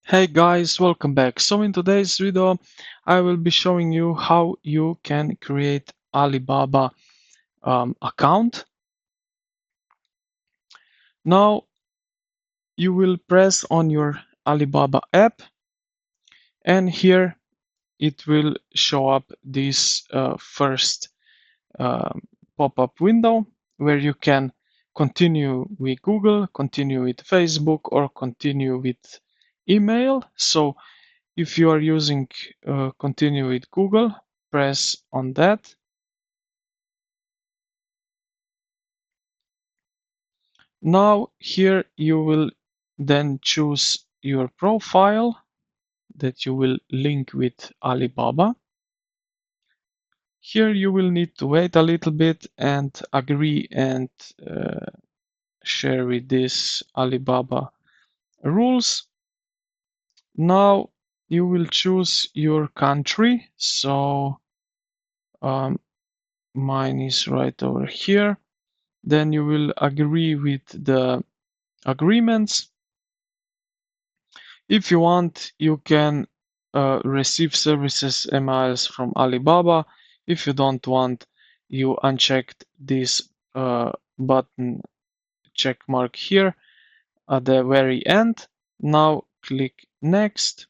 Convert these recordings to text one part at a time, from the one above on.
Hey guys, welcome back. So in today's video, I will be showing you how you can create Alibaba account. Now you will press on your Alibaba app, and here it will show up this first um, pop-up window where you can continue with Google, continue with Facebook, or continue with email. So if you are using continue with Google, press on that. Now here you will then choose your profile that you will link with Alibaba. Here you will need to wait a little bit and agree and share with this Alibaba rules. Now you will choose your country. So um, mine is right over here. Then you will agree with the agreements. If you want, you can receive services emails from Alibaba. If you don't want, you unchecked this button check mark here at the very end. Now click next,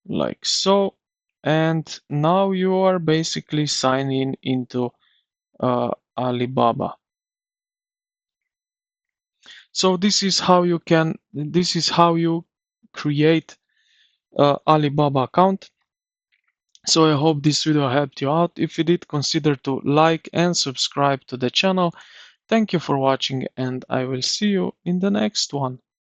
like so. And now you are basically signing into Alibaba. So this is how you create Alibaba account. So I hope this video helped you out. If you did, consider to like and subscribe to the channel. Thank you for watching, and I will see you in the next one.